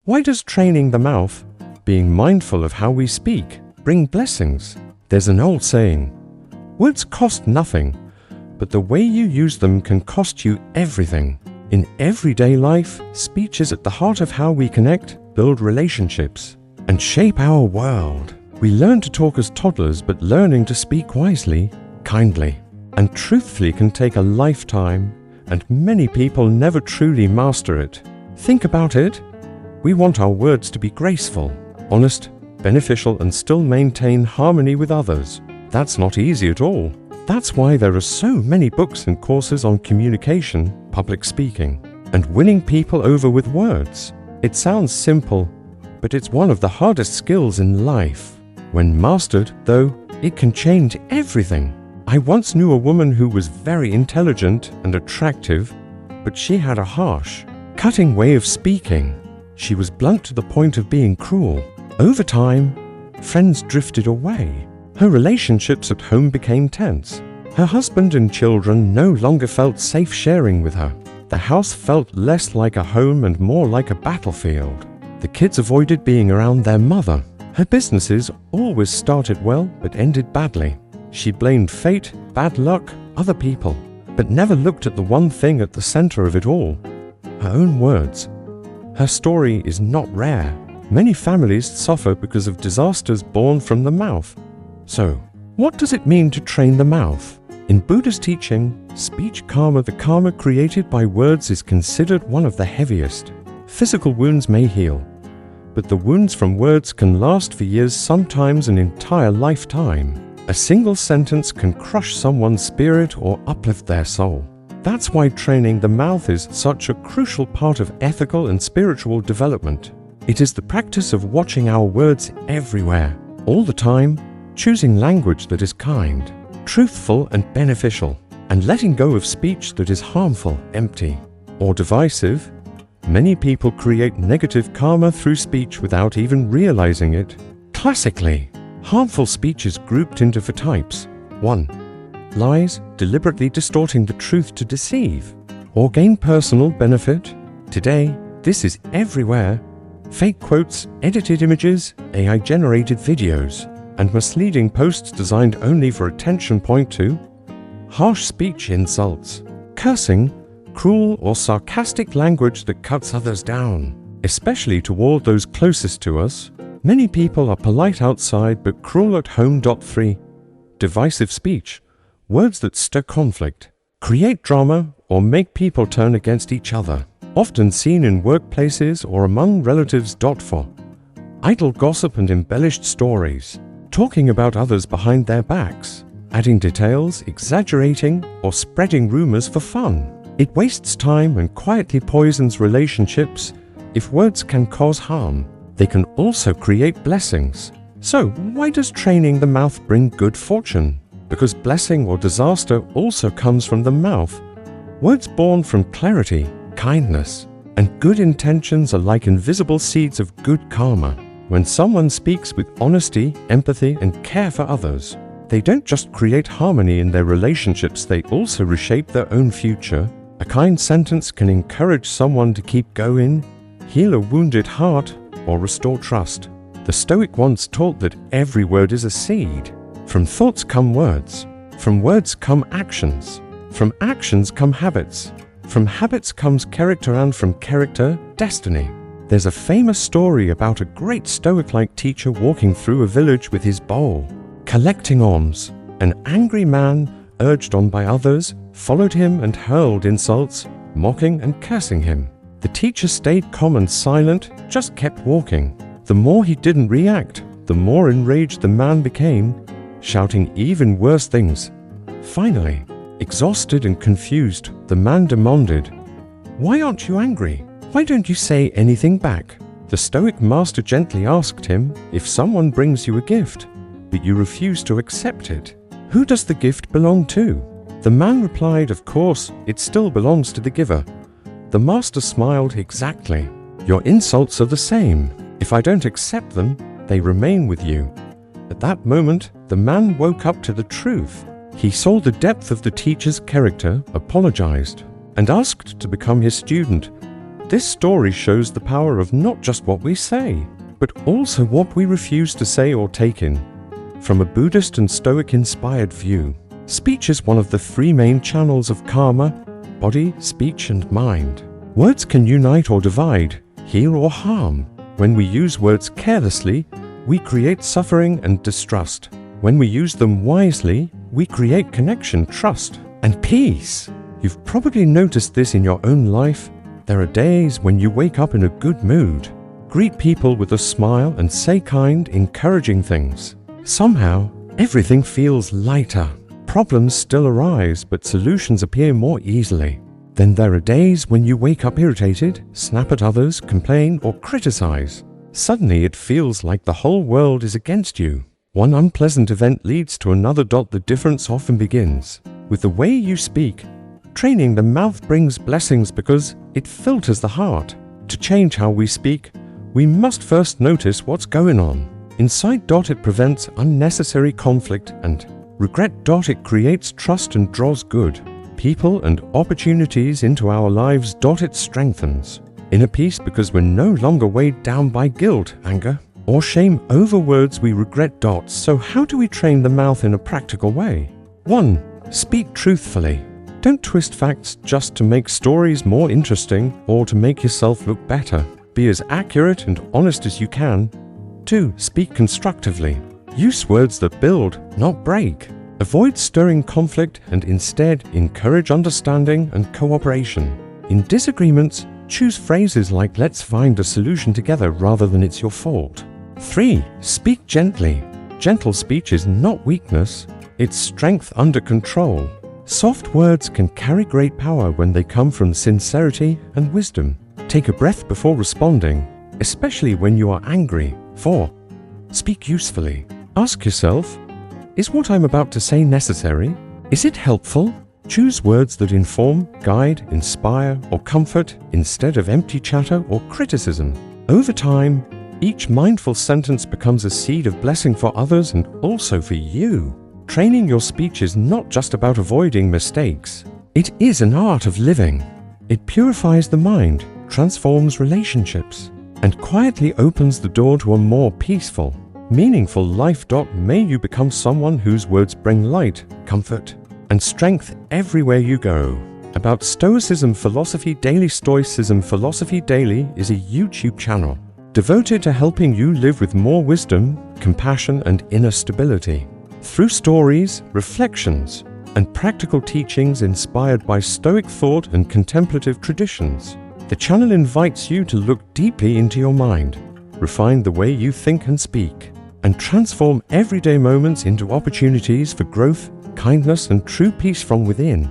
Why does training the mouth, being mindful of how we speak, bring blessings? There's an old saying, words cost nothing, but the way you use them can cost you everything. In everyday life, speech is at the heart of how we connect, build relationships, and shape our world. We learn to talk as toddlers, but learning to speak wisely, kindly, and truthfully can take a lifetime, and many people never truly master it. Think about it. We want our words to be graceful, honest, beneficial, and still maintain harmony with others. That's not easy at all. That's why there are so many books and courses on communication, public speaking, and winning people over with words. It sounds simple, but it's one of the hardest skills in life. When mastered, though, it can change everything. I once knew a woman who was very intelligent and attractive, but she had a harsh, cutting way of speaking. She was blunt to the point of being cruel. Over time, friends drifted away. Her relationships at home became tense. Her husband and children no longer felt safe sharing with her. The house felt less like a home and more like a battlefield. The kids avoided being around their mother. Her businesses always started well but ended badly. She blamed fate, bad luck, other people, but never looked at the one thing at the center of it all: her own words. Her story is not rare. Many families suffer because of disasters born from the mouth. So, what does it mean to train the mouth? In Buddha's teaching, speech karma, the karma created by words, is considered one of the heaviest. Physical wounds may heal, but the wounds from words can last for years, sometimes an entire lifetime. A single sentence can crush someone's spirit or uplift their soul. That's why training the mouth is such a crucial part of ethical and spiritual development. It is the practice of watching our words everywhere, all the time, choosing language that is kind, truthful, and beneficial, and letting go of speech that is harmful, empty, or divisive. Many people create negative karma through speech without even realizing it. Classically, harmful speech is grouped into 4 types. 1. Lies, deliberately distorting the truth to deceive or gain personal benefit. Today, this is everywhere. Fake quotes, edited images, AI-generated videos, and misleading posts designed only for attention. Point 2. Harsh speech, insults, cursing, cruel or sarcastic language that cuts others down, especially toward those closest to us. Many people are polite outside but cruel at home. 3. Divisive speech, words that stir conflict, create drama, or make people turn against each other, often seen in workplaces or among relatives. 4. Idle gossip and embellished stories, talking about others behind their backs, adding details, exaggerating, or spreading rumors for fun. It wastes time and quietly poisons relationships. If words can cause harm, they can also create blessings. So, why does training the mouth bring good fortune? Because blessing or disaster also comes from the mouth. Words born from clarity, kindness, and good intentions are like invisible seeds of good karma. When someone speaks with honesty, empathy, and care for others, they don't just create harmony in their relationships, they also reshape their own future. A kind sentence can encourage someone to keep going, heal a wounded heart, or restore trust. The Stoic once taught that every word is a seed. From thoughts come words. From words come actions. From actions come habits. From habits comes character, and from character, destiny. There's a famous story about a great Stoic-like teacher walking through a village with his bowl, collecting alms. An angry man, urged on by others, followed him and hurled insults, mocking and cursing him. The teacher stayed calm and silent, just kept walking. The more he didn't react, the more enraged the man became, shouting even worse things. Finally, exhausted and confused, the man demanded, "Why aren't you angry? Why don't you say anything back?" The Stoic master gently asked him, "If someone brings you a gift, but you refuse to accept it, who does the gift belong to?" The man replied, "Of course, it still belongs to the giver." The master smiled, "Exactly. Your insults are the same. If I don't accept them, they remain with you." At that moment, the man woke up to the truth. He saw the depth of the teacher's character, apologized, and asked to become his student. This story shows the power of not just what we say, but also what we refuse to say or take in. From a Buddhist and Stoic-inspired view, speech is one of the three main channels of karma: body, speech, and mind. Words can unite or divide, heal or harm. When we use words carelessly, we create suffering and distrust. When we use them wisely, we create connection, trust, and peace. You've probably noticed this in your own life. There are days when you wake up in a good mood. Greet people with a smile and say kind, encouraging things. Somehow, everything feels lighter. Problems still arise, but solutions appear more easily. Then there are days when you wake up irritated, snap at others, complain, or criticize. Suddenly it feels like the whole world is against you. One unpleasant event leads to another. The difference often begins with the way you speak. Training the mouth brings blessings because it filters the heart. To change how we speak, we must first notice what's going on inside. It prevents unnecessary conflict and regret. It creates trust and draws good people and opportunities into our lives. It strengthens inner peace because we're no longer weighed down by guilt, anger, or shame over words we regret. So how do we train the mouth in a practical way? 1. Speak truthfully. Don't twist facts just to make stories more interesting or to make yourself look better. Be as accurate and honest as you can. 2. Speak constructively. Use words that build, not break. Avoid stirring conflict and instead encourage understanding and cooperation. In disagreements, choose phrases like "let's find a solution together" rather than "it's your fault." 3. Speak gently. Gentle speech is not weakness, it's strength under control. Soft words can carry great power when they come from sincerity and wisdom. Take a breath before responding, especially when you are angry. 4. Speak usefully. Ask yourself, is what I'm about to say necessary? Is it helpful? Choose words that inform, guide, inspire, or comfort instead of empty chatter or criticism. Over time, each mindful sentence becomes a seed of blessing for others and also for you. Training your speech is not just about avoiding mistakes. It is an art of living. It purifies the mind, transforms relationships, and quietly opens the door to a more peaceful, meaningful life. May you become someone whose words bring light, comfort, and strength everywhere you go. About Stoicism Philosophy Daily. Stoicism Philosophy Daily is a YouTube channel devoted to helping you live with more wisdom, compassion, and inner stability. Through stories, reflections, and practical teachings inspired by Stoic thought and contemplative traditions, the channel invites you to look deeply into your mind, refine the way you think and speak, and transform everyday moments into opportunities for growth, kindness, and true peace from within.